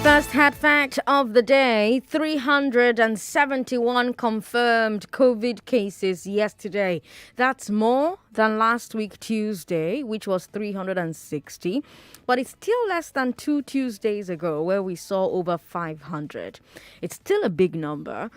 First hard fact of the day, 371 confirmed COVID cases yesterday. That's more than last week Tuesday, which was 360. But it's still less than 2 Tuesdays ago where we saw over 500. It's still a big number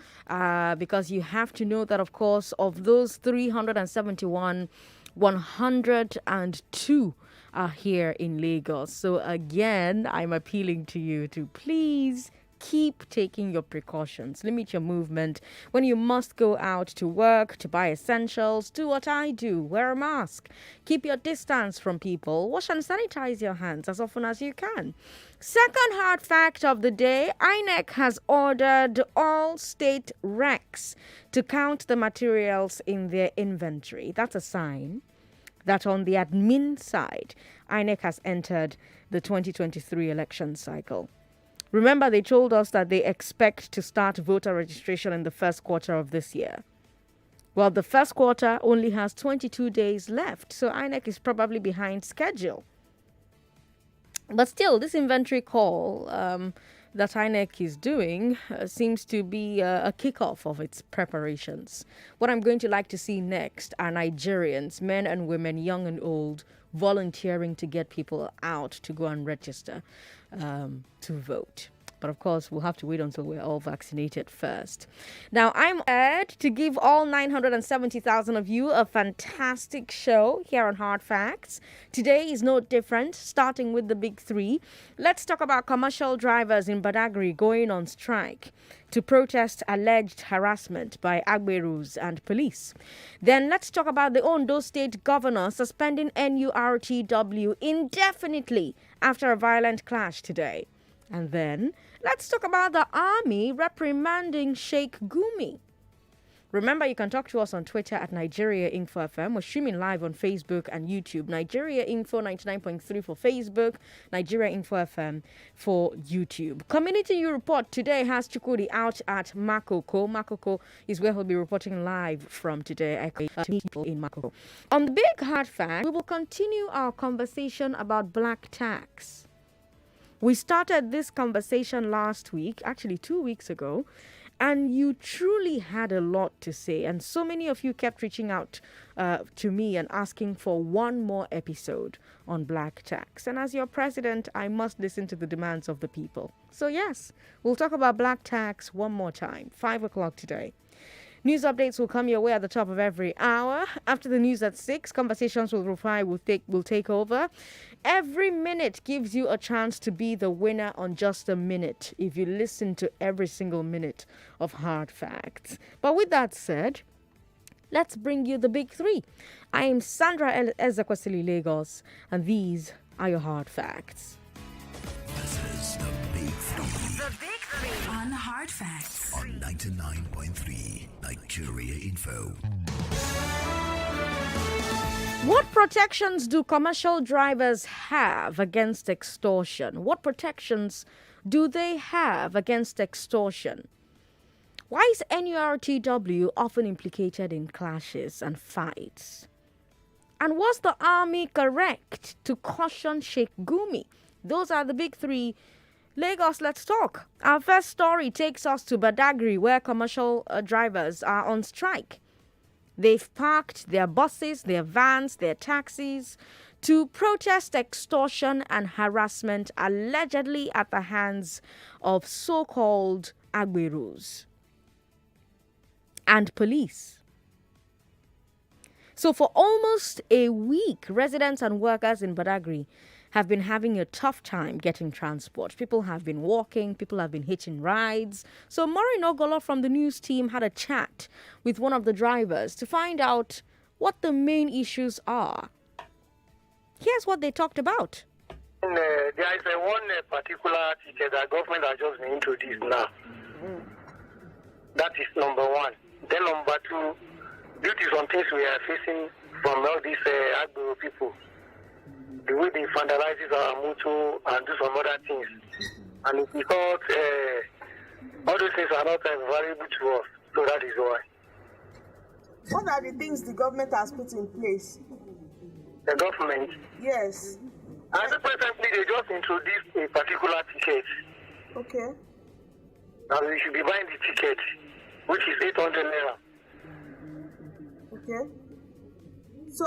because you have to know that, of course, of those 371, 102 are here in Lagos. So again, I'm appealing to you to please keep taking your precautions. Limit your movement. When you must go out to work, to buy essentials, do what I do. Wear a mask. Keep your distance from people. Wash and sanitize your hands as often as you can. Second hard fact of the day, INEC has ordered all state recs to count the materials in their inventory. That's a sign that on the admin side, INEC has entered the 2023 election cycle. Remember, they told us that they expect to start voter registration in the first quarter of this year. Well, the first quarter only has 22 days left, so INEC is probably behind schedule. But still, this inventory call that INEC is doing seems to be a kickoff of its preparations. What I'm going to like to see next are Nigerians, men and women, young and old, volunteering to get people out to go and register to vote. But of course, we'll have to wait until we're all vaccinated first. Now, I'm honored to give all 970,000 of you a fantastic show here on Hard Facts. Today is no different, starting with the big three. Let's talk about commercial drivers in Badagry going on strike to protest alleged harassment by agberos and police. Then let's talk about the Ondo State Governor suspending NURTW indefinitely after a violent clash today. And then let's talk about the army reprimanding Sheikh Gumi. Remember, you can talk to us on Twitter at Nigeria Info FM. We're streaming live on Facebook and YouTube. Nigeria Info 99.3 for Facebook, Nigeria Info FM for YouTube. Community Report today has Chukudi out at Makoko. Makoko is where he'll be reporting live from today. People in Makoko. On the big hard fact, we will continue our conversation about black tax. We started this conversation last week, actually 2 weeks ago, and you truly had a lot to say. And so many of you kept reaching out to me and asking for one more episode on black tax. And as your president, I must listen to the demands of the people. So yes, we'll talk about black tax one more time, 5 o'clock today. News updates will come your way at the top of every hour. After the news at 6, Conversations with Rufai will take over. Every minute gives you a chance to be the winner on just a minute if you listen to every single minute of Hard Facts. But with that said, let's bring you the big three. I am Sandra Ezekwesili Lagos, and these are your Hard Facts. This is the Big Three. The Big Three. On Hard Facts. On 99.3 Nigeria Info. What protections do commercial drivers have against extortion? What protections do they have against extortion? Why is NURTW often implicated in clashes and fights? And was the army correct to caution Sheikh Gumi? Those are the big three. Lagos, let's talk. Our first story takes us to Badagry, where commercial drivers are on strike. They've parked their buses, their vans, their taxis to protest extortion and harassment allegedly at the hands of so-called agberos and police. So for almost a week, residents and workers in Badagry have been having a tough time getting transport. People have been walking, people have been hitching rides. So Maureen Ogolo from the news team had a chat with one of the drivers to find out what the main issues are. Here's what they talked about. There is one particular ticket that government has just been introduced now. That is number one. Then number two, due to some things we are facing from all these agro people, the way they vandalizes our motor and do some other things. And it's because all those things are not valuable to us. So that is why. What are the things the government has put in place? The government? Yes. And presently they just introduced a particular ticket. Okay. And you should be buying the ticket, which is 800 naira. Okay. So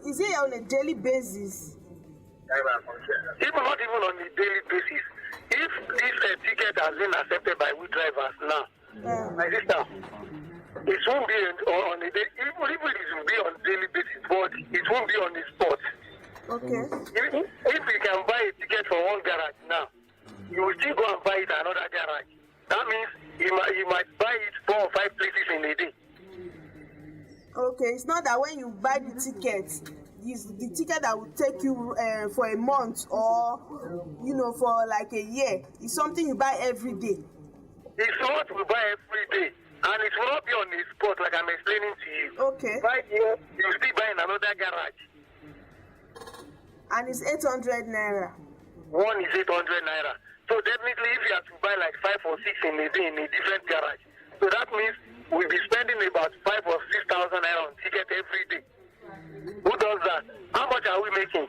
is it on a daily basis? Even not even on a daily basis. If this ticket has been accepted by we drivers now, my sister, it won't be on a day. Even if it will be on daily basis, but it won't be on the spot. Okay. If you can buy a ticket for one garage now, you will still go and buy it at another garage. That means you might buy it 4 or 5 places in a day. Okay, it's not that when you buy the ticket, it's the ticket that will take you for a month or for like a year. It's something you buy every day. It's what we buy every day, and it will not be on the spot like I'm explaining to you. Okay. Right here, you still buy in another garage. And it's 800 naira. One is 800 naira. So definitely if you have to buy like 5 or 6 in a day in a different garage, so that means we'll be spending about 5 or 6,000 naira on ticket every day. Who does that? How much are we making?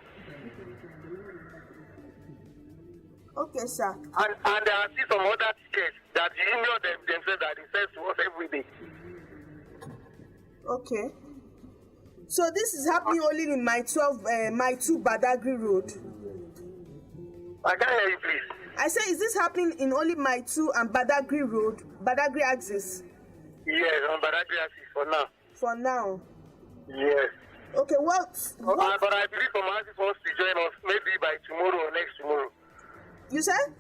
Okay, sir. And there are still some other tickets that the union themselves that they sell to us every day. Okay. So this is happening only in my 2 Badagry Road. I can't hear you, please. I say, is this happening in only my 2 and Badagry Road, Badagry axis? Yes, on Badagry axis for now. For now. Yes. Okay, what? But I believe some axis wants to join us maybe by tomorrow or next tomorrow. You said?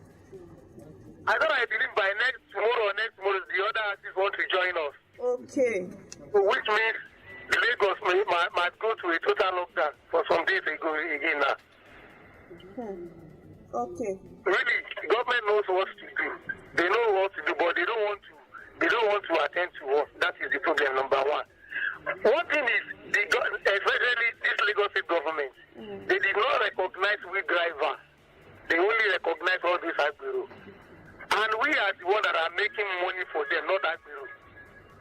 I believe by tomorrow or next tomorrow the other axis want to join us. Okay. So which means Lagos might go to a total lockdown for some days again now. Okay. Really, the government knows what to do. They know what to do, but they don't want to attend to us. That is the problem, number one. One thing is, especially this Lagos State government, they did not recognize we drivers. They only recognize all these agberos. And we are the ones that are making money for them, not agberos.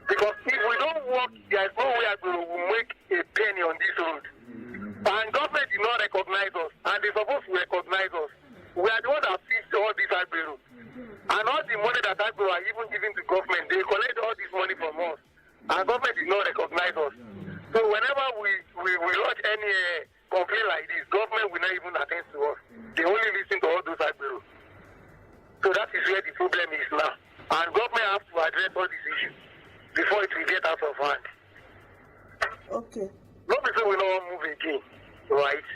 Because if we don't work, there is no way agbero will make a penny on this road. And government did not recognize us, and they're supposed to recognize us. We are the ones that fixed all these agberos. And all the money that agbero are even giving to government, they collect all this money from us. And government did not recognize us. So whenever we launch any complaint like this, government will not even attend to us. They only listen to all those agberos. So that is where the problem is now. And government has to address all these issues before it will get out of hand. Okay. Not because we don't move again, right?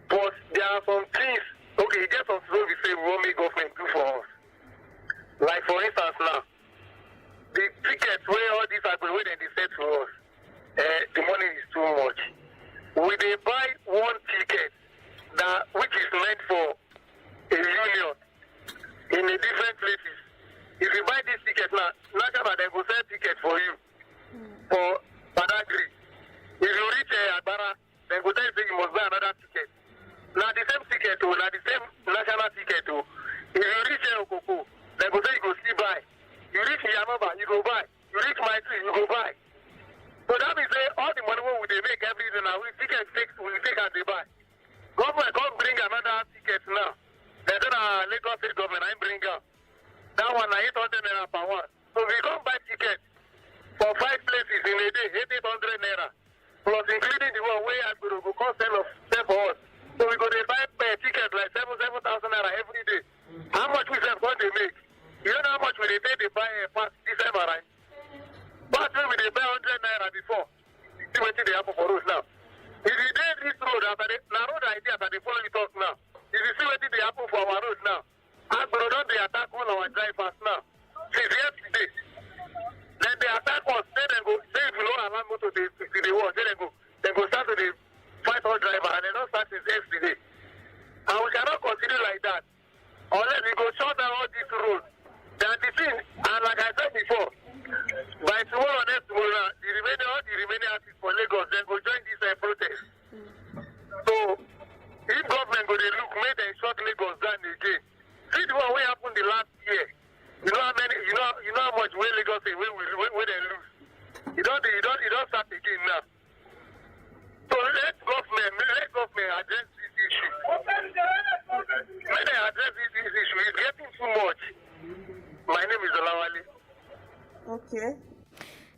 But there are some things, okay, just some things we say we won't make government do for us. Like for instance now, the tickets where all these are where they say to us, the money is too much. We they buy one ticket which is meant for a union in a different places. If you buy this ticket now, Nakaba they go sell ticket for you for Badagry. If you reach Agbara, they go tell you must buy another ticket. Now the same ticket too, now the same national ticket too. If you reach Okoko, they go say you go still buy. You reach Yamaba, you go buy. You reach my tree, you go buy. So that means all the money we they make every day now, we take as they buy. Government can't bring another ticket now. They don't Lagos State Government, I bring up. That one, 800 naira per one. So we can't buy tickets for 5 places in a day, 800 naira. Plus including the one way I go cost sell for us. So we go to buy a ticket like 7,000 naira every day. How much we sell what they make? You know how much will they pay they buy a pass December, right? But when they buy 100 naira before, see what they happen for us now. If you did this road after road idea that they follow it up now. If you see what they happen for our road now. Agbero don't they attack all our drivers now. Since yesterday. Then they attack us, then they go, say if you don't allow motor to the wall, then they go start to the fight all driver and they don't start since yesterday. And we cannot continue like that. Unless we go shut down all this road. Then the thing, and like I said before, by tomorrow or next tomorrow, all the remaining artists for Lagos, then go join this protest. So, if government go they look, make them shut Lagos down again. See the one what happened the last year. You know how many? You know how much way Lagos say where they lose. You don't start again now. So let government address this issue. When they address this issue, it's getting talking too much. My name is Olawale. Okay.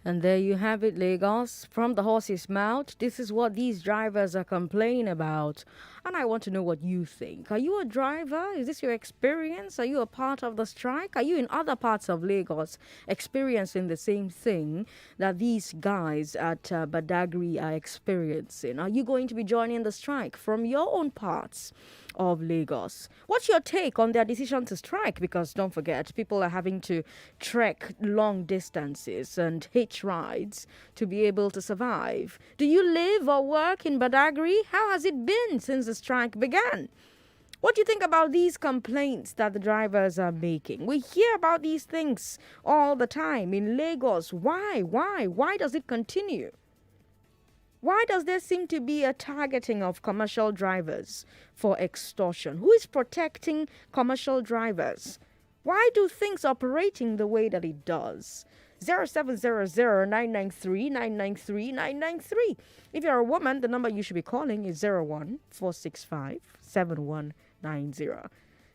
And there you have it, Lagos. From the horse's mouth, this is what these drivers are complaining about. And I want to know what you think. Are you a driver? Is this your experience? Are you a part of the strike? Are you in other parts of Lagos experiencing the same thing that these guys at Badagry are experiencing? Are you going to be joining the strike from your own parts of Lagos? What's your take on their decision to strike? Because don't forget, people are having to trek long distances and hitch rides to be able to survive. Do you live or work in Badagry? How has it been since the strike began? What do you think about these complaints that the drivers are making? We hear about these things all the time in Lagos. Why? Why does it continue? Why does there seem to be a targeting of commercial drivers for extortion? Who is protecting commercial drivers? Why do things operating the way that it does? 0700-993-993-993. If you're a woman, the number you should be calling is 01-465-7190.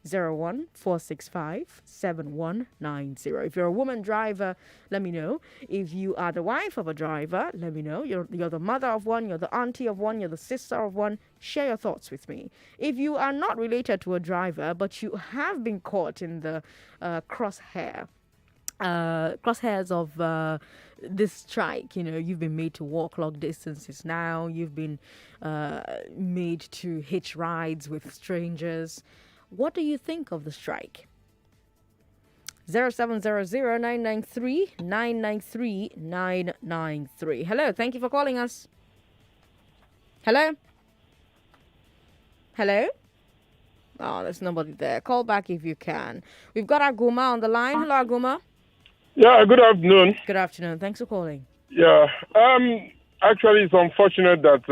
01-465-7190. If you're a woman driver, let me know. If you are the wife of a driver, let me know. You're the mother of one, you're the auntie of one, you're the sister of one. Share your thoughts with me. If you are not related to a driver, but you have been caught in the crosshairs of this strike, you've been made to walk long distances now, you've been made to hitch rides with strangers. What do you think of the strike? 0700-993-993-993. Hello, thank you for calling us. Hello? Hello? Oh, there's nobody there. Call back if you can. We've got Aguma on the line. Hello, Aguma. Yeah, good afternoon. Good afternoon. Thanks for calling. Yeah, actually, it's unfortunate that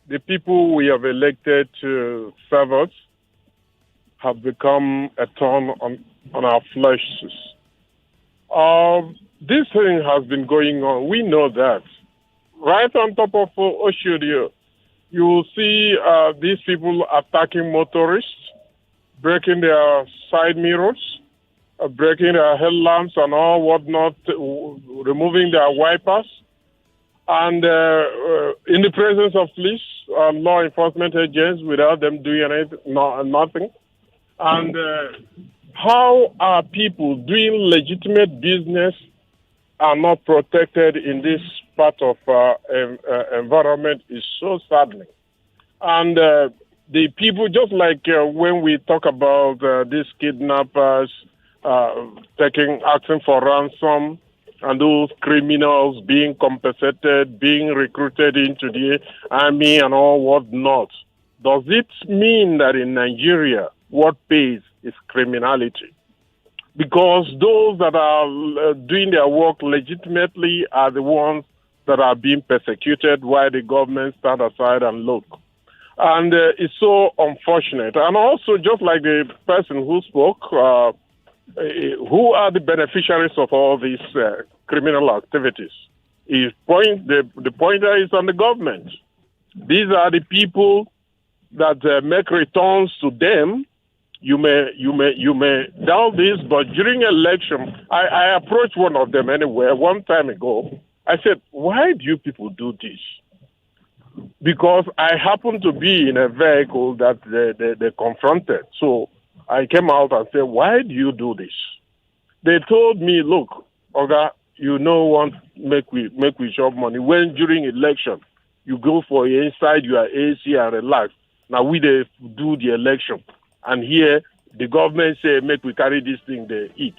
the people we have elected to serve us have become a thorn on our flesh. This thing has been going on. We know that. Right on top of Oshodio, you will see these people attacking motorists, breaking their side mirrors, breaking their headlamps and all whatnot, removing their wipers. And in the presence of police and law enforcement agents without them doing nothing. And how are people doing legitimate business are not protected in this part of environment is so saddening. And the people, just like when we talk about these kidnappers asking for ransom, and those criminals being compensated, being recruited into the army and all whatnot, does it mean that in Nigeria, what pays is criminality? Because those that are doing their work legitimately are the ones that are being persecuted while the government stand aside and look. And it's so unfortunate. And also, just like the person who spoke, who are the beneficiaries of all these criminal activities? The pointer is on the government. These are the people that make returns to them. You may doubt this, but during election, I approached one of them anywhere one time ago. I said, why do you people do this? Because I happened to be in a vehicle that they confronted. So I came out and said, why do you do this? They told me, look, Oga, you know what, make we shop money. When during election, you go for inside your AC and relax. Now we do the election. And here, the government say, make we carry this thing they eat.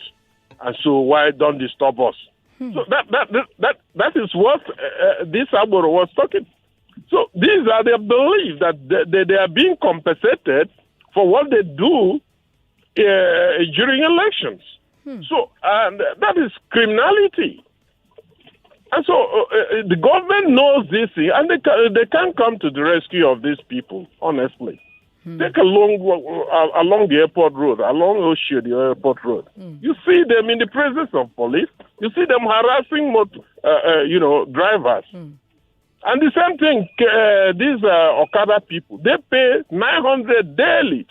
And so why don't they stop us? So that is what this Agbero was talking. So these are their beliefs that they are being compensated for what they do during elections. So that is criminality. And so the government knows this thing, and they can't come to the rescue of these people, honestly. Take along the airport road, along the airport road. You see them in the presence of police. You see them harassing drivers. And the same thing, these Okada people, they pay 900 daily.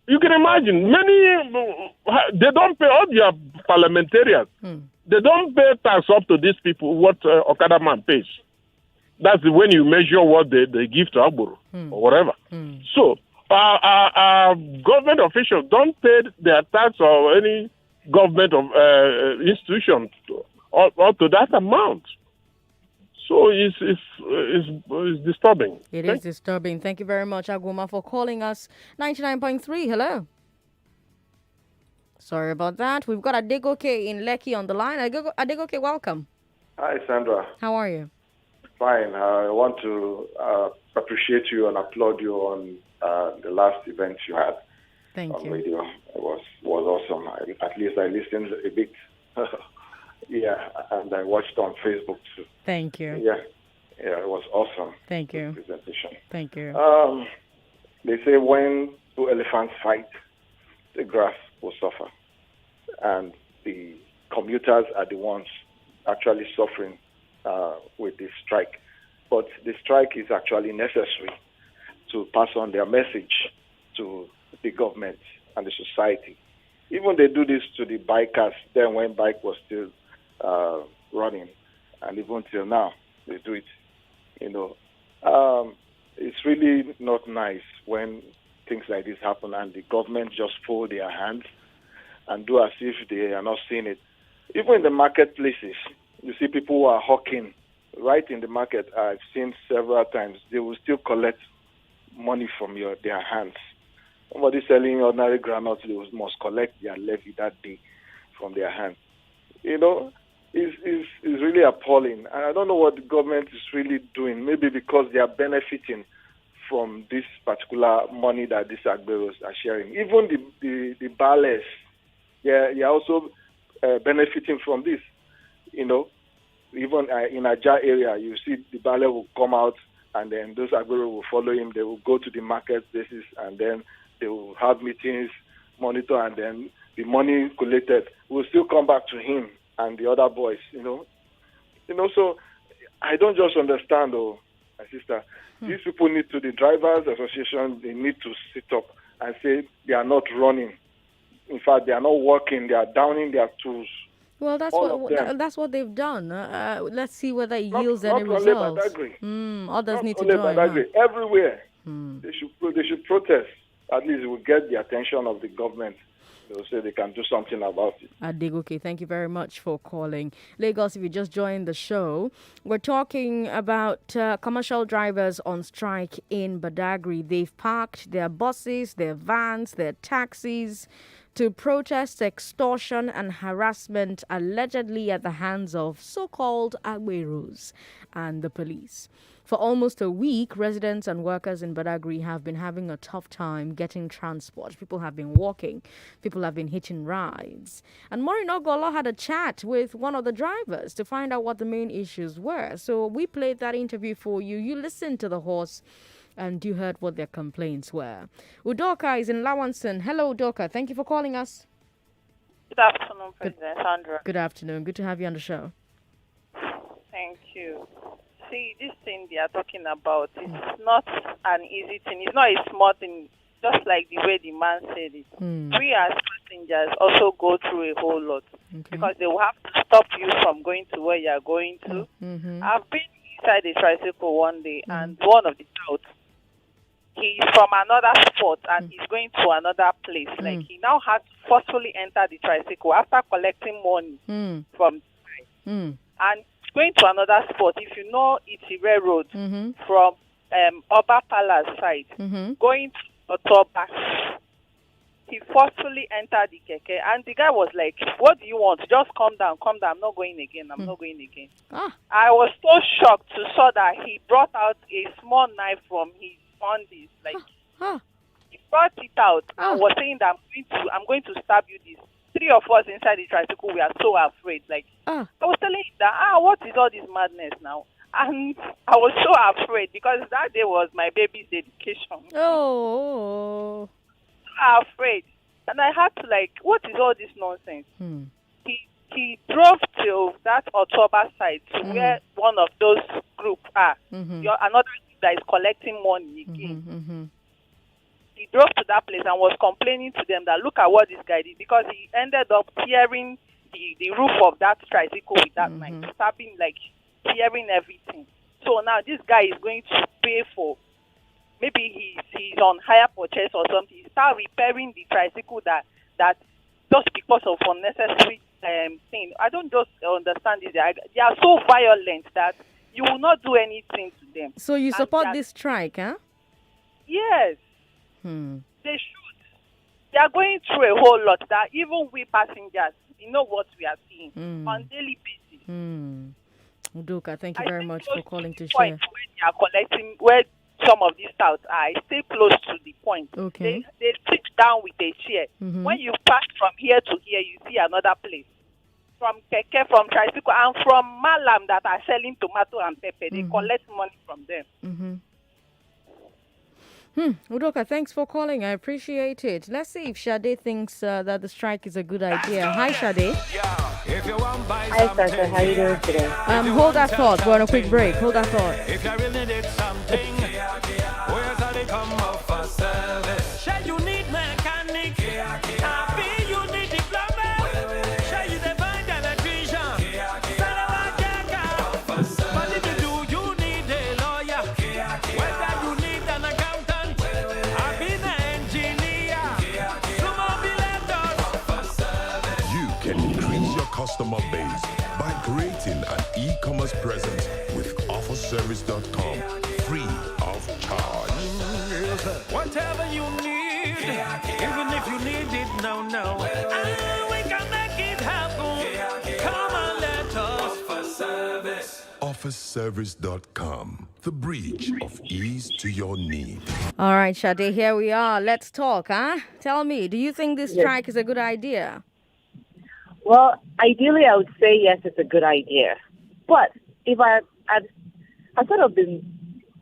You can imagine many, they don't pay all their parliamentarians. They don't pay tax up to these people what Okada man pays. That's when you measure what they give to Agboro or whatever. So our government officials don't pay their tax or any government of institution up to that amount. So it's disturbing. It is disturbing. Thank you very much, Aguma, for calling us. 99.3, hello. Sorry about that. We've got Adegoke in Lekki on the line. Adegoke, welcome. Hi, Sandra. How are you? Fine. I want to appreciate you and applaud you on the last event you had on radio. It was awesome. At least I listened a bit. Yeah, and I watched on Facebook too. Thank you. Yeah, it was awesome. Thank you. Presentation. Thank you. They say when two elephants fight, the grass will suffer, and the commuters are the ones actually suffering with this strike. But the strike is actually necessary to pass on their message to the government and the society. Even they do this to the bikers then when bike was still running, and even till now they do it. It's really not nice when things like this happen and the government just fold their hands and do as if they are not seeing it. Even in the marketplaces, you see people who are hawking right in the market. I've seen several times they will still collect money from their hands. Somebody selling ordinary granules, they must collect their levy that day from their hands. It's really appalling. And I don't know what the government is really doing. Maybe because they are benefiting from this particular money that these agberos are sharing. Even the bales, they are also benefiting from this. Even in Aja area, you see the bale will come out and then those agberos will follow him. They will go to the marketplaces and then they will have meetings, monitor, and then the money collected will still come back to him and the other boys, So I don't just understand, my sister. These people need to, the drivers association, they need to sit up and say they are not running. In fact, they are not working. They are downing their tools. Well, that's what they've done. Let's see whether it yields any results. Others need to join. Badagry, everywhere. They should protest. At least it will get the attention of the government. They'll say they can do something about it. Adegoke, thank you very much for calling. Lagos, if you just joined the show, we're talking about commercial drivers on strike in Badagry. They've parked their buses, their vans, their taxis to protest extortion and harassment allegedly at the hands of so-called agberos and the police. For almost a week, residents and workers in Badagry have been having a tough time getting transport. People have been walking. People have been hitching rides. And Maureen Ogolo had a chat with one of the drivers to find out what the main issues were. So we played that interview for you. You listened to the horse and you heard what their complaints were. Udoka is in Lawanson. Hello, Udoka. Thank you for calling us. Good afternoon, President Sandra. Good afternoon. Good to have you on the show. Thank you. See, this thing they are talking about, it's not an easy thing. It's not a small thing, just like the way the man said it. We as passengers also go through a whole lot because they will have to stop you from going to where you are going to. I've been inside a tricycle one day and one of the touts, he's from another spot and he's going to another place. Like he now has to forcefully enter the tricycle after collecting money from the time. And going to another spot, if you know it's a road from Oba Palace side, going to Otoba, he forcefully entered the keke and the guy was like, what do you want? Just calm down, I'm not going again, I'm not going again. I was so shocked to saw that he brought out a small knife from his undies, like he brought it out and was saying that I'm going to stab you this. Three of us inside the tricycle, we are so afraid. Like I was telling him that, what is all this madness now? And I was so afraid because that day was my baby's dedication. Oh, so afraid, and I had to what is all this nonsense? He drove to that October side to where one of those groups are. Another group that is collecting money again. he drove to that place and was complaining to them that look at what this guy did, because he ended up tearing the roof of that tricycle with that knife, stabbing, like tearing everything. So now this guy is going to pay for, maybe he's on hire purchase or something. He start repairing the tricycle that just because of unnecessary thing. I don't just understand this. They are so violent that you will not do anything to them. So you support this strike, huh? Yes. They should. They are going through a whole lot that even we passengers, you know what we are seeing on daily basis. Udoka, thank you very much for calling to share. Where they are collecting, where some of these touts are, I stay close to the point. Okay. They sit down with a chair. When you pass from here to here, you see another place. From keke, from tricycle, and from malam that are selling tomato and pepper. They collect money from them. Udoka, thanks for calling. I appreciate it. Let's see if Sade thinks that the strike is a good idea. Hi, Sade. Hi, Sasha. How are you doing today? Hold that thought. We're on a quick break. Hold that thought. If you really need something, where's how they come up for service? Say you need mechanic, happy you need diploma. Say you the find electrician, but if you do, you need a lawyer. Whether you need an accountant, happy the engineer. Some of the letters. You can increase your customer base by creating an e-commerce presence with offerservice.com free of charge. Whatever you need, even if you need it now, we can make it happen. Come on, let us for service. Offerservice.com, the bridge of ease to your need. All right, Sade, here we are. Let's talk, huh? Tell me, do you think this strike is a good idea? Well, ideally, I would say yes, it's a good idea. But if I've sort of been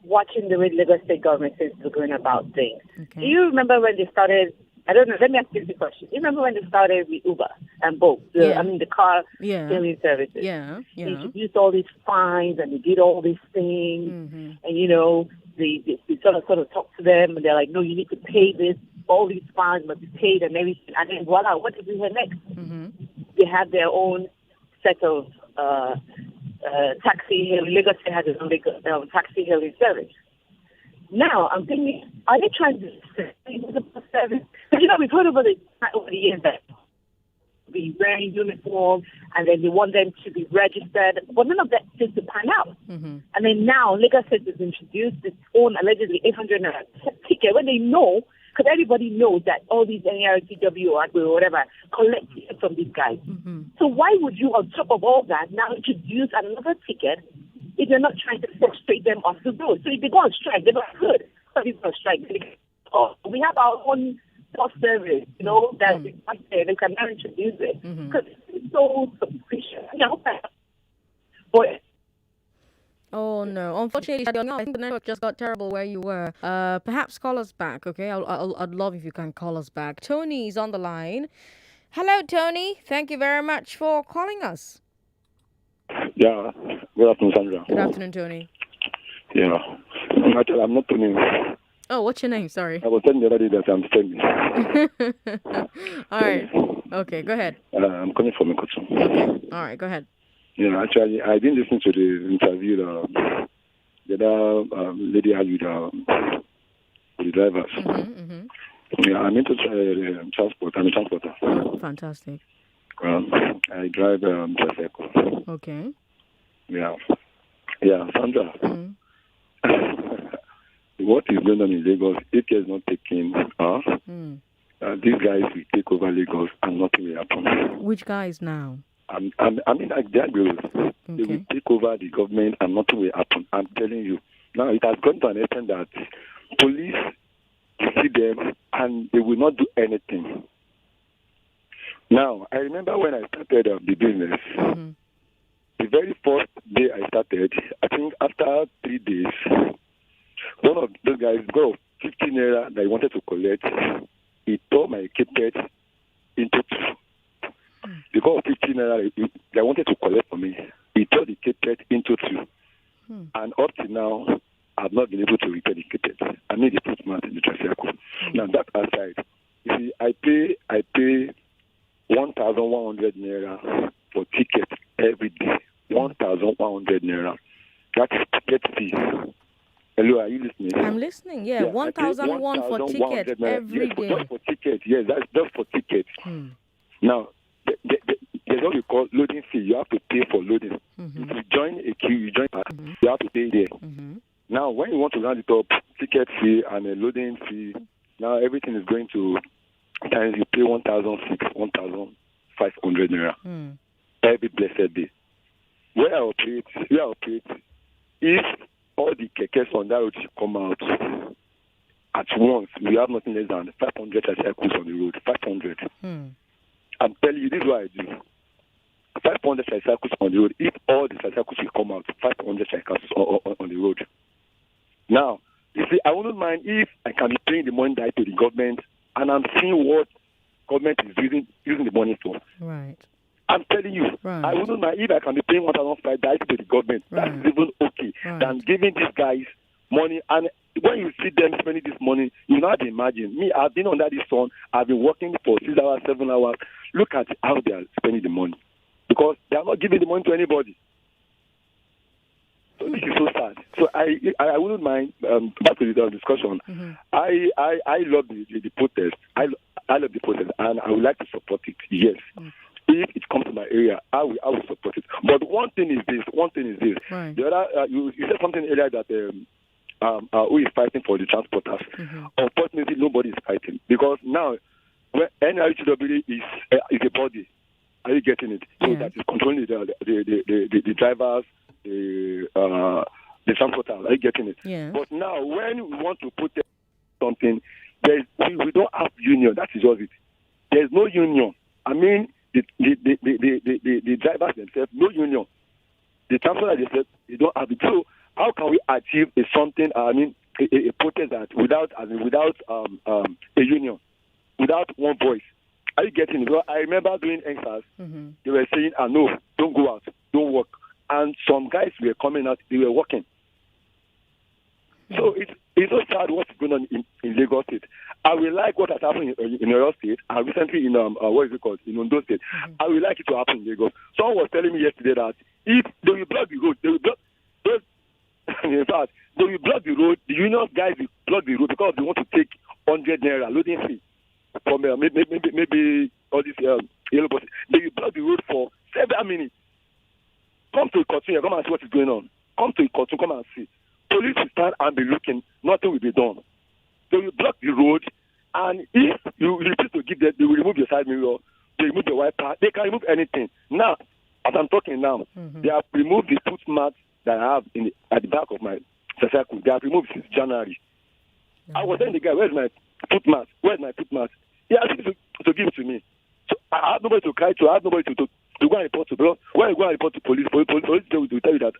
watching the Lagos State Government since they're going about things. Okay. Do you remember when they started? I don't know. Let me ask you the question. Do you remember when they started with Uber and Bolt? The car hailing services. Yeah. They introduced all these fines and they did all these things. And, they sort of talk to them and they're like, no, you need to pay this. All these fines must be paid and everything. And then voila, what did we hear next? They had their own set of taxi hailing. Lagos State has its own taxi hailing service. Now, I'm thinking, are they trying to the service? Because, we've heard over the years that be wearing uniform and then they want them to be registered. But none of that seems to pan out. And then now, Lagos State has introduced its own allegedly 800 ticket when they know, because everybody knows that all these NURTW or whatever collect tickets from these guys. So why would you, on top of all that, now introduce another ticket if you're not trying to frustrate them off the road? So if they go on strike, they're not good. So if they go on strike, we have our own bus service, that they can now introduce it. Because it's so suspicious. But Oh no! Unfortunately, I think the network just got terrible where you were. Perhaps call us back, okay? I'd love if you can call us back. Tony is on the line. Hello, Tony. Thank you very much for calling us. Yeah. Good afternoon, Sandra. Good afternoon, Tony. Yeah. I'm not Tony. Oh, what's your name? Sorry. I was telling the other day that I'm Tony. All right. Okay, go ahead. I'm coming from Ikotu. Okay. All right, go ahead. Yeah, actually, I didn't listen to the interview the other lady had with the drivers. Yeah, I'm into transport. I'm a transporter. Oh, fantastic. I drive tricycle. Okay. Yeah. Yeah, Sandra. What is going on in Lagos, if care is not taken, these guys will take over Lagos and nothing will happen. Which guys now? I mean, like the agberos, they will take over the government and nothing will happen. I'm telling you. Now, it has gone to an extent that police will see them and they will not do anything. Now, I remember when I started the business, the very first day I started, I think after 3 days, one of those guys got 15 naira that he wanted to collect. He tore my equipment into two. Because of 15 naira they wanted to collect from me, he tore the equipment into two. And up to now, I've not been able to repair the equipment. I mean, they put footmat in the tricycle. Now that aside, you see, I pay 1,100 naira for tickets every day. 1,100 naira. That is ticket fee. Hello, are you listening? I'm listening. Yeah, 1,001 for ticket every day. Just for ticket. Yes, that's just for ticket. Now, there's what we call loading fee. You have to pay for loading. If you join a queue, you have to pay there. Now, when you want to round it up, ticket fee and a loading fee, now everything is going to times you pay 1,500 naira every blessed day. Where I operate, if all the kekes on that road should come out at once, we have nothing less than 500 tricycles on the road. 500. I'm telling you, this is what I do. 500 tricycles on the road. If all the tricycles will come out, 500 tricycles on the road. Now, you see, I wouldn't mind if I can be paying the money direct to the government, and I'm seeing what government is using the money for. Right. I'm telling you, I wouldn't mind if I can be paying 1,500 direct to the government. That's even okay than giving these guys money. And when you see them spending this money, you not imagine. Me, I've been under this sun. I've been working for 6 hours, 7 hours. Look at how they are spending the money. Because they are not giving the money to anybody. So this is so sad. So I wouldn't mind, back to the discussion, I love the protest. I love the protest, and I would like to support it, yes. If it comes to my area, I will support it. But one thing is this. Right. The other, you said something earlier that who is fighting for the transporters. Unfortunately, nobody is fighting. Because now, when NURTW is a body, are you getting it? So that is controlling the drivers, the transporters, are you getting it? Yeah. But now, when we want to protest something, we don't have union. That is just it. There's no union. I mean, the drivers themselves, no union. The transporters themselves, they don't have it. So how can we achieve something? I mean, a protest that without a union, without one voice? Are you getting it? Well, I remember doing exercise. They were saying, no, don't go out, don't work. And some guys were coming out, they were working. So it's so sad what's going on in Lagos State. I will like what has happened in Ondo State, and recently in what is it called, in Ondo State. I would like it to happen in Lagos. Someone was telling me yesterday that if they will block the road, in fact, they will block the road. The union guys will block the road because they want to take 100 naira loading fee from maybe all these yellow buses. They will block the road for several minutes. Come to Ikotu, come and see what is going on. Come to Ikotu, come and see. Police will stand and be looking. Nothing will be done. They will block the road, and if you refuse to give them, they will remove your side mirror, they remove your wiper, they can remove anything. Now, as I'm talking now, they have removed the footmat that I have at the back of my tricycle. They have removed since January. I was telling the guy, where's my footmat? Where's my footmat? He asked me to give it to me. So I have nobody to cry to. I have nobody to go and report to. But when you go and report to police will tell you that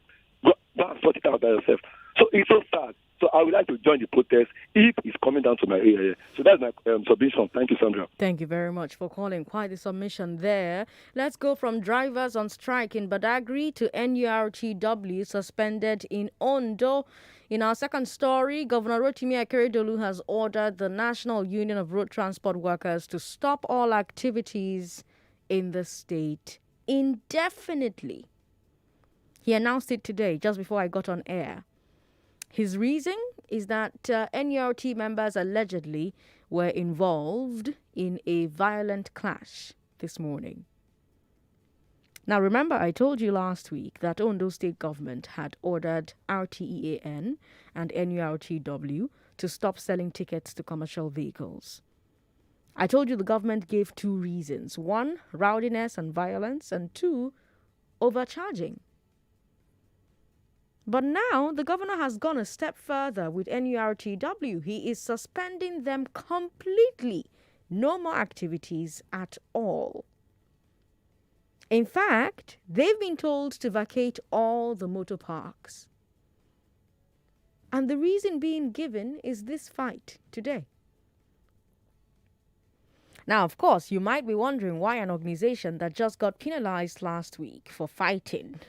go and sort it out by yourself. So it's so sad. So I would like to join the protest if it's coming down to my area. So that's my submission. Thank you, Sandra. Thank you very much for calling. Quite the submission there. Let's go from drivers on strike in Badagry to NURTW suspended in Ondo. In our second story, Governor Rotimi Akeredolu has ordered the National Union of Road Transport Workers to stop all activities in the state indefinitely. He announced it today, just before I got on air. His reason is that NURT members allegedly were involved in a violent clash this morning. Now, remember, I told you last week that Ondo State Government had ordered RTEAN and NURTW to stop selling tickets to commercial vehicles. I told you the government gave two reasons. One, rowdiness and violence, and two, overcharging. But now the governor has gone a step further with NURTW. He is suspending them completely. No more activities at all. In fact, they've been told to vacate all the motor parks. And the reason being given is this fight today. Now, of course, you might be wondering why an organization that just got penalized last week for fighting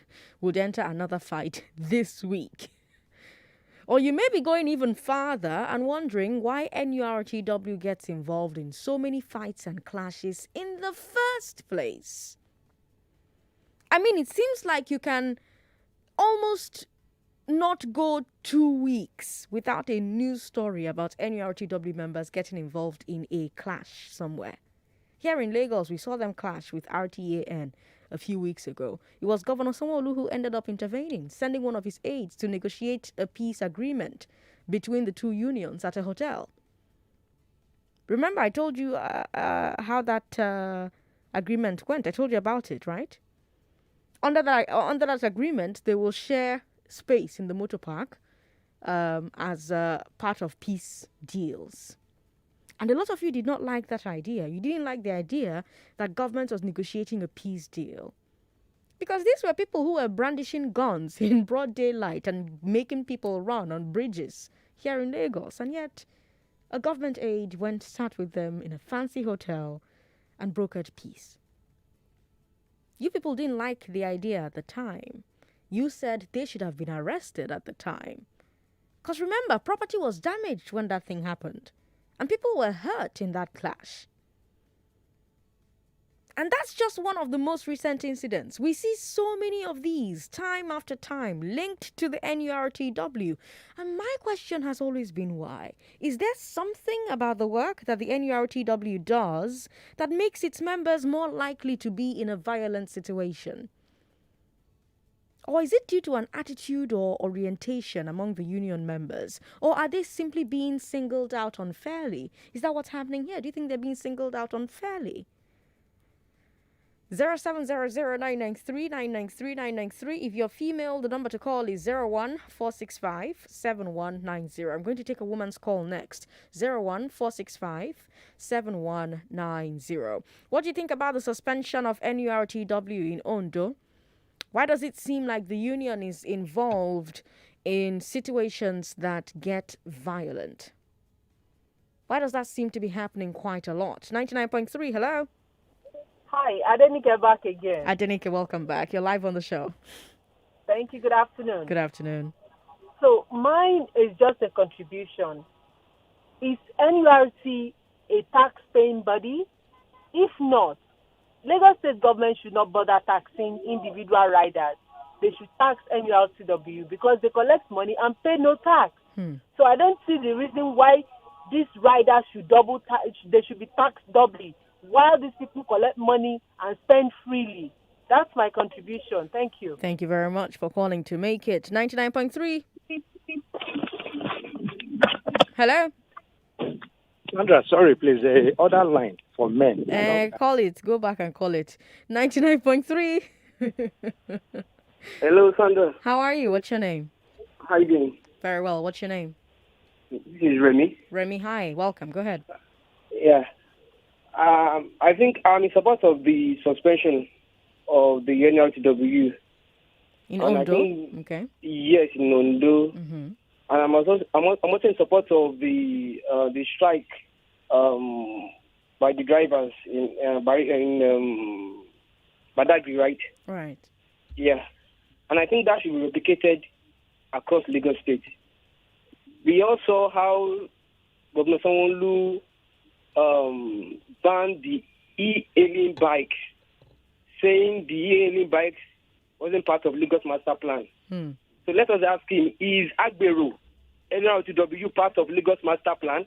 would enter another fight this week. Or you may be going even farther and wondering why NURTW gets involved in so many fights and clashes in the first place. I mean, it seems like you can almost not go 2 weeks without a news story about NURTW members getting involved in a clash somewhere. Here in Lagos, we saw them clash with RTAN a few weeks ago. It was Governor Sanwo-Olu who ended up intervening, sending one of his aides to negotiate a peace agreement between the two unions at a hotel. Remember, I told you how that agreement went. I told you about it, right? Under that agreement, they will share space in the motor park as part of peace deals. And a lot of you did not like that idea. You didn't like the idea that government was negotiating a peace deal. Because these were people who were brandishing guns in broad daylight and making people run on bridges here in Lagos. And yet, a government aide went sat with them in a fancy hotel and brokered peace. You people didn't like the idea at the time. You said they should have been arrested at the time. Because remember, property was damaged when that thing happened. And people were hurt in that clash. And that's just one of the most recent incidents. We see so many of these time after time linked to the NURTW. And my question has always been why? Is there something about the work that the NURTW does that makes its members more likely to be in a violent situation? Or is it due to an attitude or orientation among the union members? Or are they simply being singled out unfairly? Is that what's happening here? Do you think they're being singled out unfairly? 0700-993-993-993. If you're female, the number to call is 01-465-7190. I'm going to take a woman's call next. 01-465-7190. What do you think about the suspension of NURTW in Ondo? Why does it seem like the union is involved in situations that get violent? Why does that seem to be happening quite a lot? 99.3, hello? Hi, Adenike back again. Adenike, welcome back. You're live on the show. Thank you. Good afternoon. Good afternoon. So mine is just a contribution. Is NURT a tax-paying body? If not, Lagos State government should not bother taxing individual riders. They should tax NURTW because they collect money and pay no tax. So I don't see the reason why these riders should they should be taxed doubly while these people collect money and spend freely. That's my contribution. Thank you. Thank you very much for calling to make it. 99.3. Hello? Sandra, sorry, please. Other line for men. Call it. Go back and call it. 99.3. Hello, Sandra. How are you? What's your name? How you doing? Very well. What's your name? This is Remy. Remy, hi. Welcome. Go ahead. Yeah. I think I'm in support of the suspension of the NURTW. In Ondo? Okay. Yes, in Ondo. Mm-hmm. And I'm also in support of the strike by the drivers in Badagry, right? Right. Yeah. And I think that should be replicated across Lagos State. We also saw how Governor Sanwo-Olu banned the e-hailing bikes, saying the e-hailing bikes wasn't part of Lagos Master Plan. So let us ask him, is agberos, NURTW, part of Lagos Master Plan?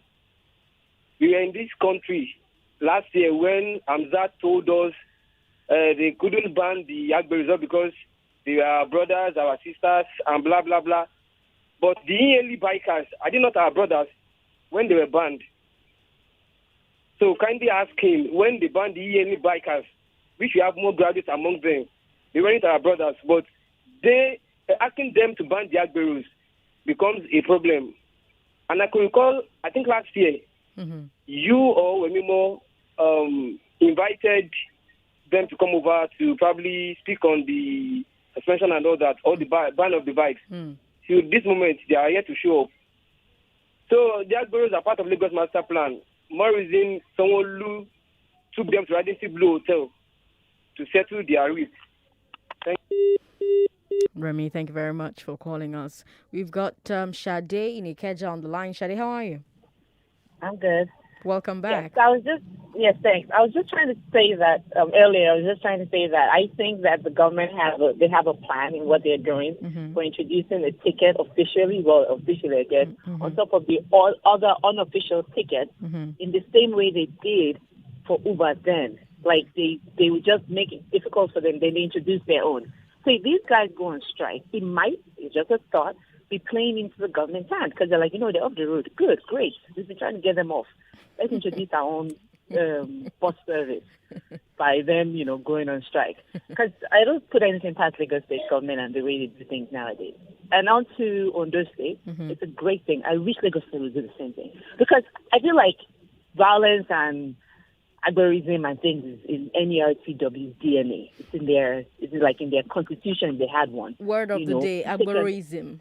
We were in this country last year when Amzat told us they couldn't ban the agberos because they are our brothers, our sisters, and blah, blah, blah. But the e-hailing bikers, are they not our brothers when they were banned? So kindly ask him, when they banned the e-hailing bikers, we should have more graduates among them. They weren't our brothers, but asking them to ban the agberos becomes a problem. And I can recall, I think last year, you or Wemimo invited them to come over to probably speak on the suspension and all that, or the ban of the bikes. Till this moment, they are yet to show up. So the agberos are part of Lagos Master Plan. More reason Sanwo-Olu took them to Radisson Blue Hotel to settle their risk. Thank you. Remy, thank you very much for calling us. We've got Sade in Ikeja on the line. Sade, how are you? I'm good. Welcome back. Yes, thanks. I was just trying to say that earlier. I was just trying to say that I think that the government have a plan in what they're doing for introducing a ticket officially, I guess, on top of the all other unofficial tickets, in the same way they did for Uber then. Like they would just make it difficult for them. Then they introduce their own. So if these guys go on strike, it's just a thought, be playing into the government's hand because they're like, they're off the road. Good, great. We've been trying to get them off. Let's introduce our own bus service by them, going on strike. Because I don't put anything past Lagos State government and the way they do things nowadays. And on to Ondo State, it's a great thing. I wish Lagos State would do the same thing. Because I feel like violence and agberism and things is in NURTW's DNA. It's in their constitution if they had one. Word of the day, agberism.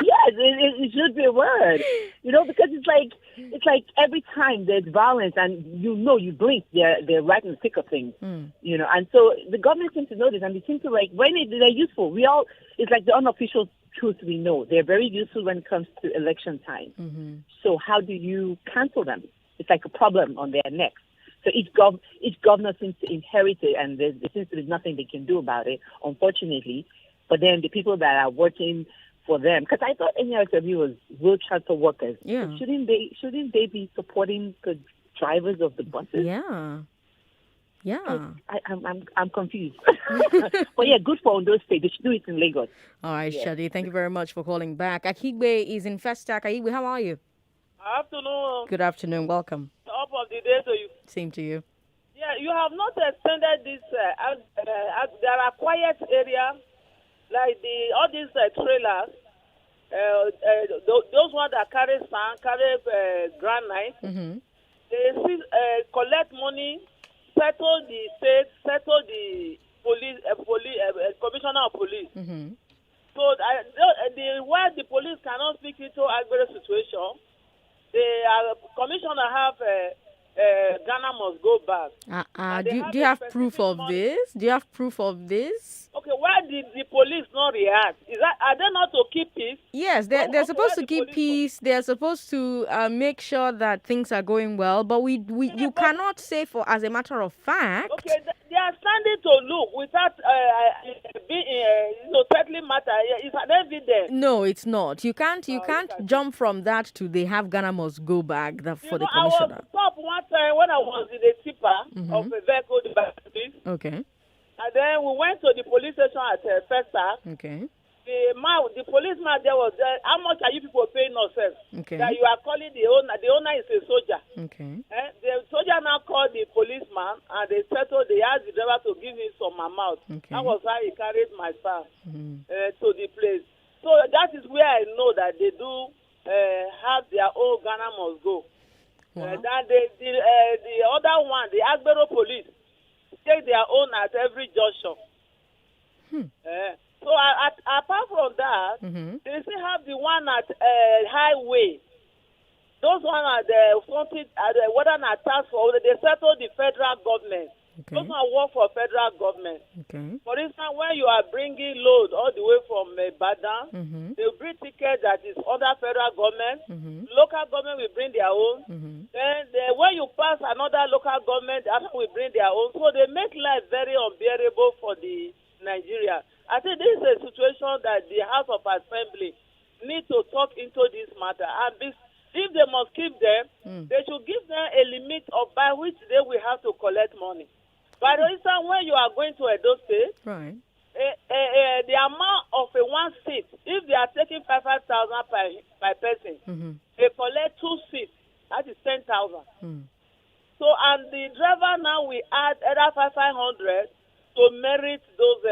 Yes, it should be a word. Because it's like every time there's violence and you blink, they're right in the thick of things. And so the government seems to know this and they seem to when they're useful. It's like the unofficial truth we know. They're very useful when it comes to election time. So how do you cancel them? It's like a problem on their necks. So each governor seems to inherit it, and there seems to be nothing they can do about it, unfortunately. But then the people that are working for them, because I thought NURTW was road transport workers. Yeah. So shouldn't they be supporting the drivers of the buses? Yeah. I'm confused. But yeah, good for Ondo State. They should do it in Lagos. All right, Shadi, thank you very much for calling back. Akigbe is in Festac. Akigbe, how are you? Afternoon. Good afternoon. Welcome. Top of the day to you. Same to you. Yeah, you have not extended this. There are quiet areas like all these trailers. Those ones that carry sand, carry granite. They collect money, settle the state, settle the police, commissioner of police. So where the police cannot speak into agberos situation, the commissioner have Ghana must go back. Do you have proof of this? Do you have proof of this? Okay, why did the police not react? Are they not to keep peace? Yes, they're supposed to keep peace. They're supposed to make sure that things are going well. But you cannot say as a matter of fact. Okay, they are standing to look without settling matter. It's an evidence. No, it's not. You can't jump from that to they have Ghana must go back for the commissioner. I was top one time when I was in a tipper of a vehicle, the Badagry. Okay. And then we went to the police station at Festa. Okay. The policeman there was there. How much are you people paying yourselves? Okay. That you are calling the owner. The owner is a soldier. Okay. The soldier now called the policeman and they settled. They asked the driver to give him some amount. Okay. That was how he carried my staff to the place. So that is where I know that they do have their own Ghana must go. Wow. The other one, the Agbero police, take their own at every junction. So apart from that, they still have the one at highway. Those one are the whether not task for they settle the federal government. Okay. Those one work for federal government. Okay. For instance, when you are bringing load all the way from Badagry, they will bring ticket that is under federal government. Local government will bring their own. Then when you pass another local government, the other will bring their own. So they make life very unbearable for the Nigeria. I think this is a situation that the House of Assembly need to talk into this matter. And if they must keep them, they should give them a limit of by which they will have to collect money. By the instance, when you are going to Ondo State, right, the amount of one seat, if they are taking 5,000 per person, they collect 2 seats. That is 10,000. So, and the driver now will add either 500 to merit those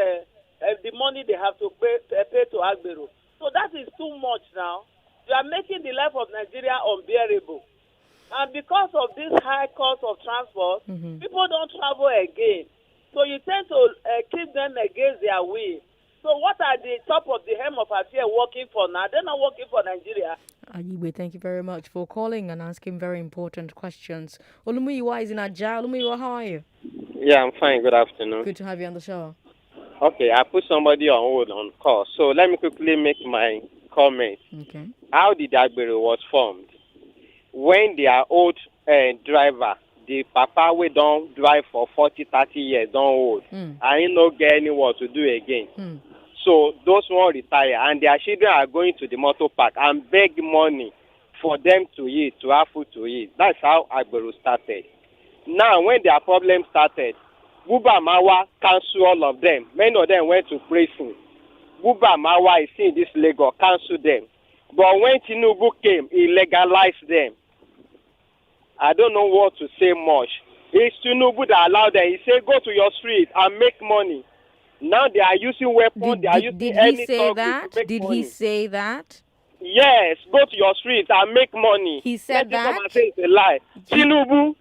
the money they have to pay to Agbero. So that is too much now. You are making the life of Nigeria unbearable. And because of this high cost of transport, people don't travel again. So you tend to keep them against their will. So what are the top of the hem of affair working for now? They're not working for Nigeria. Ayiwe, thank you very much for calling and asking very important questions. Olumuyiwa is in Aja. Olumuyiwa, how are you? Yeah, I'm fine. Good afternoon. Good to have you on the show. Okay, I put somebody on hold on call. So let me quickly make my comment. Okay. How the agbero was formed? When their old driver, the papa we don't drive for 40, 30 years, don't hold. And he no get anyone to do again. So those one retire and their children are going to the motor park and beg money for them to eat, to have food to eat. That's how agbero started. Now, when their problem started, Buba Mawa cancelled all of them. Many of them went to prison. Buba Mawa is in this Lagos, cancelled them. But when Tinubu came, he legalized them. I don't know what to say much. It's Tinubu that allowed them. He said, go to your street and make money. Now they are using weapons. Did he say that? Did he say that? Yes, go to your street and make money. He said that? Come and say it's a lie. Tinubu,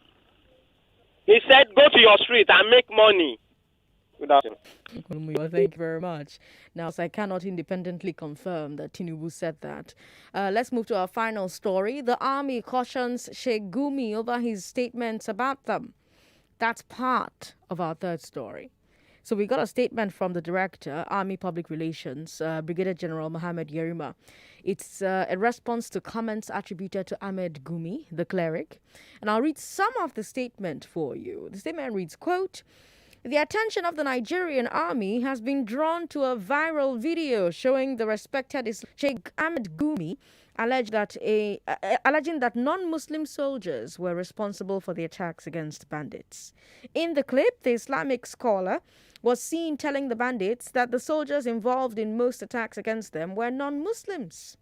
he said, go to your street and make money. Good afternoon. Thank you very much. Now, so I cannot independently confirm that Tinubu said that. Let's move to our final story. The army cautions Sheikh Gumi over his statements about them. That's part of our third story. So we got a statement from the Director, Army Public Relations, Brigadier General Mohammed Yerima. It's a response to comments attributed to Ahmed Gumi, the cleric. And I'll read some of the statement for you. The statement reads, quote, the attention of the Nigerian army has been drawn to a viral video showing the respected Sheikh Ahmed Gumi alleging that non-Muslim soldiers were responsible for the attacks against bandits. In the clip, the Islamic scholar was seen telling the bandits that the soldiers involved in most attacks against them were non-Muslims.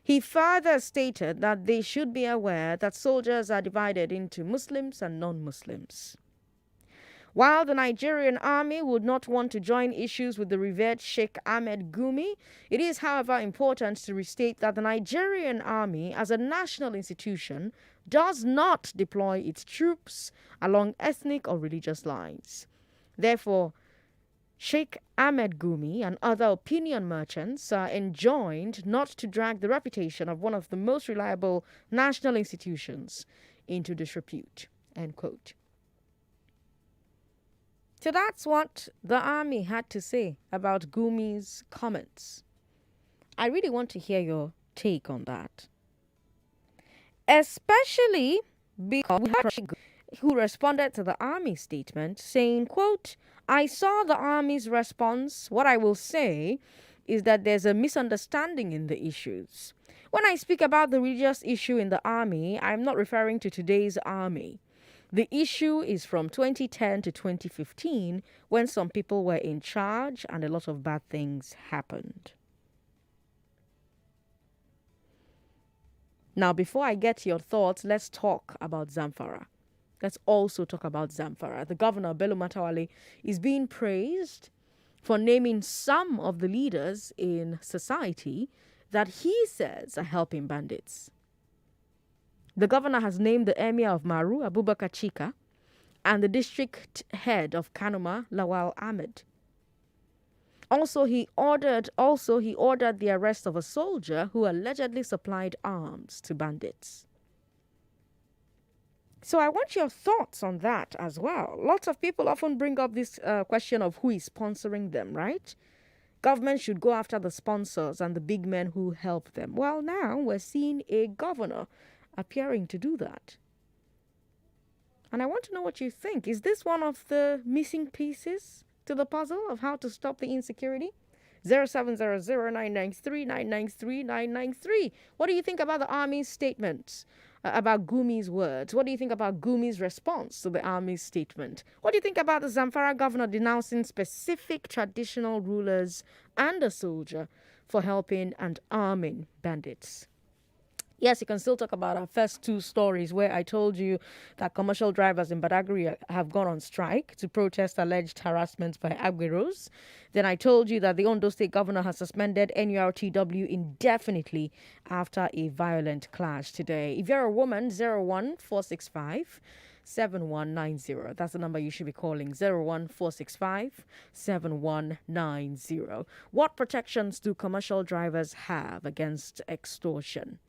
He further stated that they should be aware that soldiers are divided into Muslims and non-Muslims. While the Nigerian army would not want to join issues with the revered Sheikh Ahmed Gumi, it is, however, important to restate that the Nigerian army, as a national institution, does not deploy its troops along ethnic or religious lines. Therefore, Sheikh Ahmed Gumi and other opinion merchants are enjoined not to drag the reputation of one of the most reliable national institutions into disrepute. End quote. So that's what the army had to say about Gumi's comments. I really want to hear your take on that. Especially because we heard Sheikh who responded to the army statement saying, quote, I saw the army's response. What I will say is that there's a misunderstanding in the issues. When I speak about the religious issue in the army, I'm not referring to today's army. The issue is from 2010 to 2015 when some people were in charge and a lot of bad things happened. Now, before I get your thoughts, let's talk about Zamfara. Let's also talk about Zamfara. The governor, Bello Matawalle, is being praised for naming some of the leaders in society that he says are helping bandits. The governor has named the emir of Maru, Abubakar Chika, and the district head of Kanuma, Lawal Ahmed. Also, he ordered the arrest of a soldier who allegedly supplied arms to bandits. So I want your thoughts on that as well. Lots of people often bring up this question of who is sponsoring them, right? Government should go after the sponsors and the big men who help them. Well, now we're seeing a governor appearing to do that. And I want to know what you think. Is this one of the missing pieces to the puzzle of how to stop the insecurity? 0700-993-993-993. What do you think about the army's statement, about Gumi's words? What do you think about Gumi's response to the army's statement? What do you think about the Zamfara governor denouncing specific traditional rulers and a soldier for helping and arming bandits? Yes, you can still talk about our first two stories where I told you that commercial drivers in Badagry have gone on strike to protest alleged harassment by agberos. Then I told you that the Ondo State Governor has suspended NURTW indefinitely after a violent clash today. If you're a woman, 01465 7190. That's the number you should be calling, 01465 7190. What protections do commercial drivers have against extortion?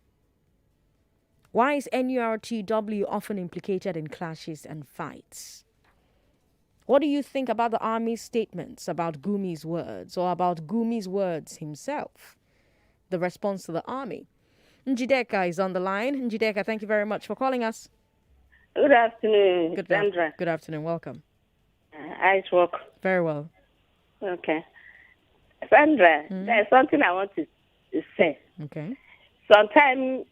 Why is NURTW often implicated in clashes and fights? What do you think about the army's statements about Gumi's words or about Gumi's words himself? The response to the army. Njideka is on the line. Njideka, thank you very much for calling us. Good afternoon, Sandra. Good afternoon. Welcome. Ice work. Very well. Okay. Sandra, there's something I want to say. Okay. Sometimes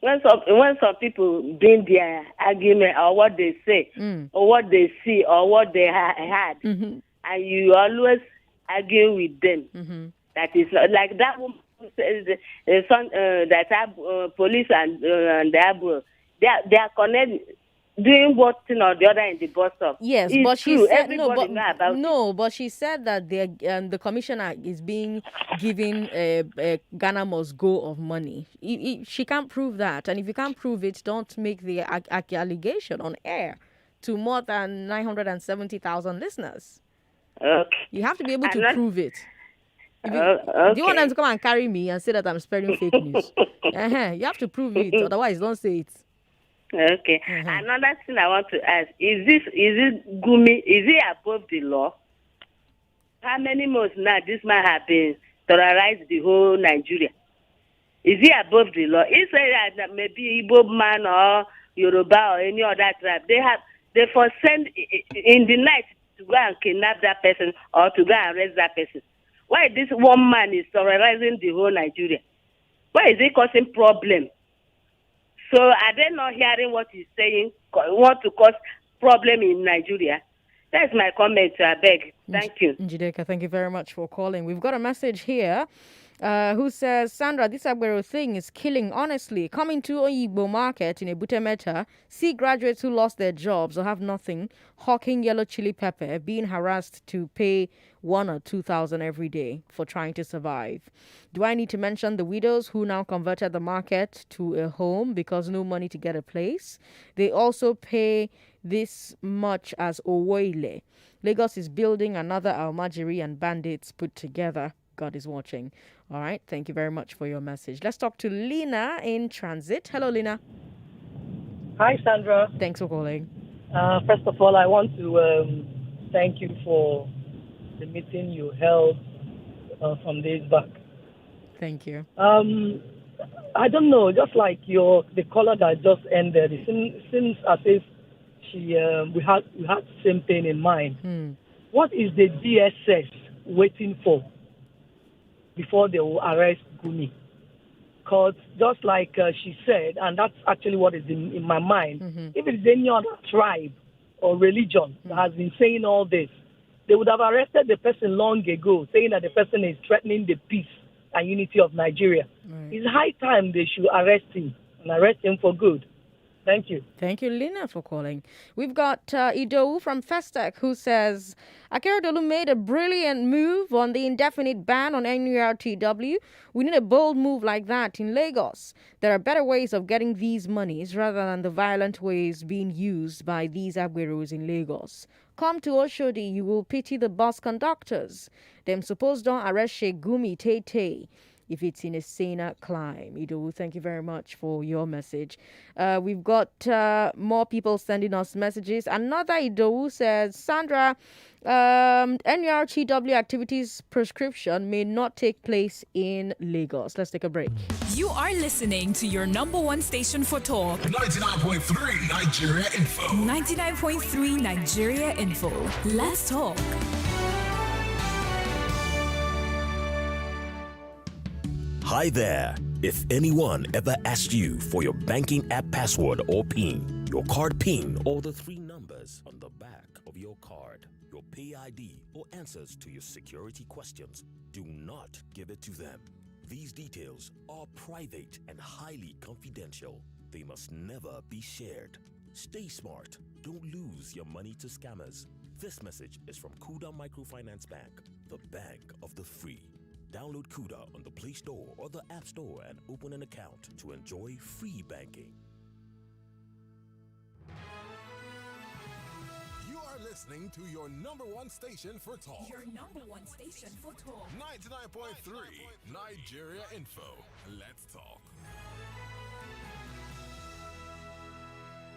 when some people bring their argument or what they say or what they see or what they had, and you always argue with them, that is like that woman who says that have police and the Abro, they are connected. Doing one thing or the other in the bus stop. Yes, it's but she true. said Everybody know about it. but she said that the commissioner is being given a Ghana must go of money. She can't prove that, and if you can't prove it, don't make the allegation on air to more than 970,000 listeners. Okay. You have to be able to prove it. Do you want them to come and carry me and say that I'm spreading fake news? You have to prove it, otherwise don't say it. Okay. Another thing I want to ask, is it Gumi, is he above the law? How many months now this man has been terrorized the whole Nigeria? Is he above the law? He said that maybe Igbo man or Yoruba or any other tribe, they for send in the night to go and kidnap that person or to go and arrest that person. Why this one man is terrorizing the whole Nigeria? Why is he causing problem? So are they not hearing what he's saying? Want to cause problem in Nigeria? That's my comment, I beg. Thank you. Njideka, thank you very much for calling. We've got a message here who says, Sandra, this Agbero thing is killing, honestly. Coming to Oyigbo market in Ebutemeta, see graduates who lost their jobs or have nothing, hawking yellow chili pepper, being harassed to pay 1,000 or 2,000 every day for trying to survive. Do I need to mention the widows who now converted the market to a home because no money to get a place? They also pay this much as Owoile. Lagos is building another Almajiri and bandits put together. God is watching. All right. Thank you very much for your message. Let's talk to Lina in transit. Hello, Lina. Hi, Sandra. Thanks for calling. First of all, I want to thank you for the meeting you held some days back. Thank you. I don't know, just like the caller that just ended, it seems as if we had the same thing in mind. What is the DSS waiting for before they will arrest Gumi? Because just like she said, and that's actually what is in my mind, if it's any other tribe or religion that has been saying all this, they would have arrested the person long ago, saying that the person is threatening the peace and unity of Nigeria. Right. It's high time they should arrest him and arrest him for good. Thank you. Thank you, Lina, for calling. We've got Idowu from Festec who says, Akeredolu made a brilliant move on the indefinite ban on NURTW. We need a bold move like that in Lagos. There are better ways of getting these monies rather than the violent ways being used by these agberos in Lagos. Come to Oshodi, you will pity the bus conductors. Them suppose don't arrest Sheikh Gumi Tay if it's in a saner climb. Idowu, thank you very much for your message. We've got more people sending us messages. Another Idowu says, Sandra, NURTW activities prescription may not take place in Lagos. Let's take a break. You are listening to your number one station for talk. 99.3 Nigeria Info. 99.3 Nigeria Info. Let's talk. Hi there. If anyone ever asked you for your banking app password or PIN, your card PIN, or the 3 numbers on the back of your card, your pay ID, or answers to your security questions, do not give it to them. These details are private and highly confidential. They must never be shared. Stay smart. Don't lose your money to scammers. This message is from Kuda Microfinance Bank, the bank of the free. Download Kuda on the Play Store or the App Store and open an account to enjoy free banking. You are listening to your number one station for talk. Your number one station for talk. 99.3 Nigeria Info. Let's talk.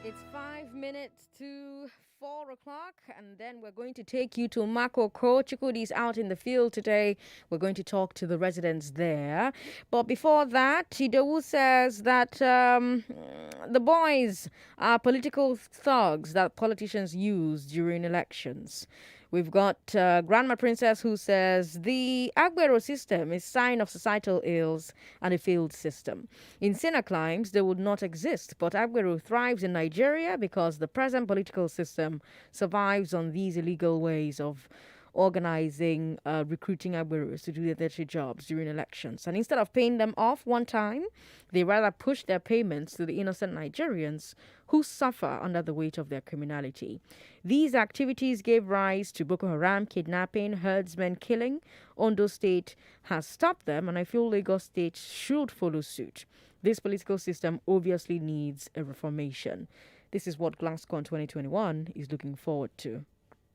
It's 5 minutes to 4 o'clock. o'clock, and then we're going to take you to Makoko. Chikudi's out in the field today. We're going to talk to the residents there. But before that, Chidowu says that the boys are political thugs that politicians use during elections. We've got Grandma Princess who says the Agbero system is sign of societal ills and a failed system. In saner climes, they would not exist, but Agbero thrives in Nigeria because the present political system survives on these illegal ways of organizing, recruiting Agberos to do their dirty jobs during elections. And instead of paying them off one time, they rather push their payments to the innocent Nigerians who suffer under the weight of their criminality. These activities gave rise to Boko Haram kidnapping, herdsmen killing. Ondo State has stopped them, and I feel Lagos State should follow suit. This political system obviously needs a reformation. This is what GlassCon 2021 is looking forward to.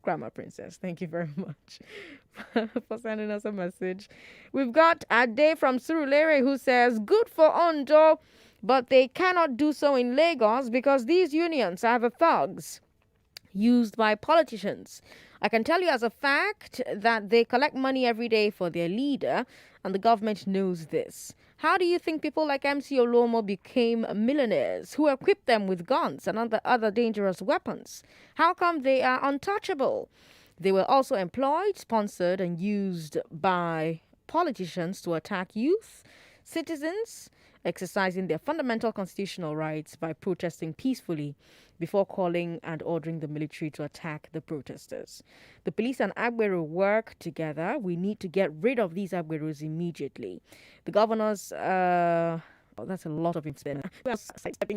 Grandma Princess, thank you very much for sending us a message. We've got Ade from Surulere who says, good for Ondo, but they cannot do so in Lagos because these unions are the thugs used by politicians. I can tell you as a fact that they collect money every day for their leader, and the government knows this. How do you think people like MC Olomo became millionaires who equipped them with guns and other dangerous weapons? How come they are untouchable? They were also employed, sponsored, and used by politicians to attack youth, citizens, exercising their fundamental constitutional rights by protesting peacefully before calling and ordering the military to attack the protesters. The police and Agbero work together. We need to get rid of these Agberos immediately. The governors... that's a lot of information.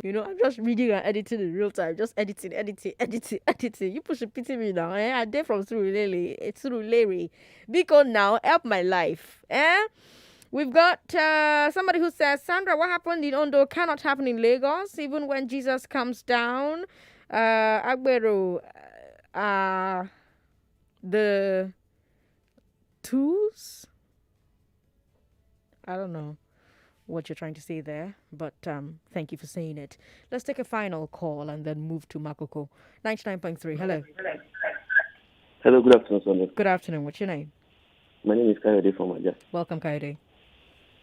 You know, I'm just reading and editing in real time. Just editing. You push a pity me now. I did from Surulere. It's Surulere. Because now, help my life. We've got somebody who says, Sandra, what happened in Ondo cannot happen in Lagos, even when Jesus comes down. Agbero the tools? I don't know what you're trying to say there, but thank you for saying it. Let's take a final call and then move to Makoko. 99.3, hello. Hello, good afternoon, Sandra. Good afternoon, what's your name? My name is Kayode from Aja. Welcome, Kayode.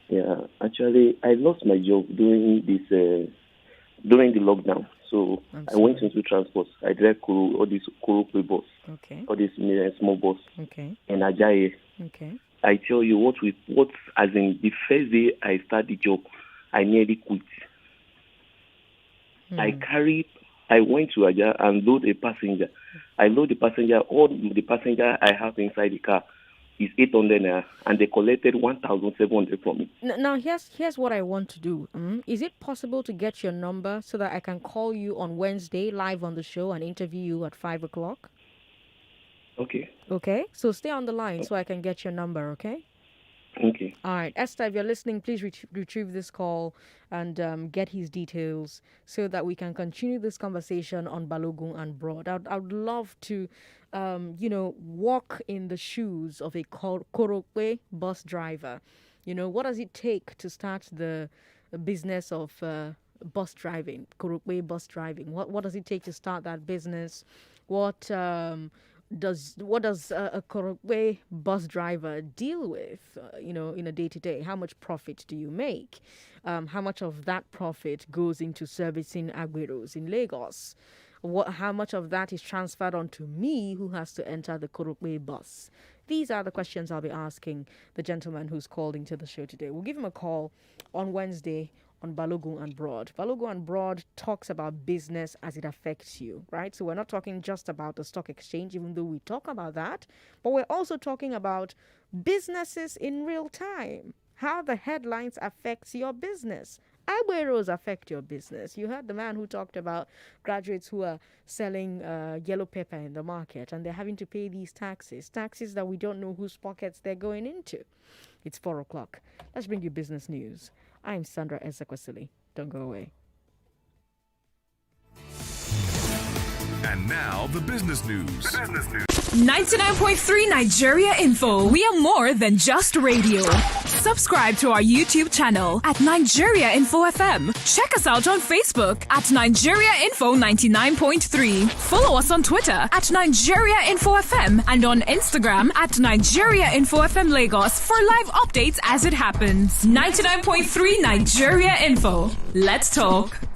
Yeah, actually, I lost my job during during the lockdown. So I went into transport. I drive all these Kurukwe bus, all these small bus, in Ajayi. Okay. I tell you what as in the first day I start the job, I nearly quit. I went to Aja and load a passenger. I load the passenger. All the passenger I have inside the car is 800 naira, and they collected 1,700 from me. Now, here's what I want to do. Is it possible to get your number so that I can call you on Wednesday live on the show and interview you at 5 o'clock? Okay. Okay, so stay on the line so I can get your number, okay? Okay. All right. Esther, if you're listening, please retrieve this call and get his details so that we can continue this conversation on Balogun and Broad. I'd love to, walk in the shoes of a Korokwe bus driver. You know, what does it take to start the business of bus driving, Korokwe bus driving? What does it take to start that business? What does a Korokwe bus driver deal with, in a day-to-day? How much profit do you make? How much of that profit goes into servicing Agberos in Lagos? How much of that is transferred onto me, who has to enter the Korokwe bus? These are the questions I'll be asking the gentleman who's called into the show today. We'll give him a call on Wednesday on Balogun and Broad. Balogun and Broad talks about business as it affects you, right? So we're not talking just about the stock exchange, even though we talk about that, but we're also talking about businesses in real time, how the headlines affects your business. Agberos affect your business. You heard the man who talked about graduates who are selling yellow pepper in the market, and they're having to pay these taxes that we don't know whose pockets they're going into. It's 4 o'clock. Let's bring you business news. I'm Sandra Ezekwesili. Don't go away. And now the business news. 99.3 Nigeria Info. We are more than just radio. Subscribe to our YouTube channel at Nigeria Info FM. Check us out on Facebook at Nigeria Info 99.3. Follow us on Twitter at Nigeria Info FM and on Instagram at Nigeria Info FM Lagos for live updates as it happens. 99.3 Nigeria Info. Let's talk.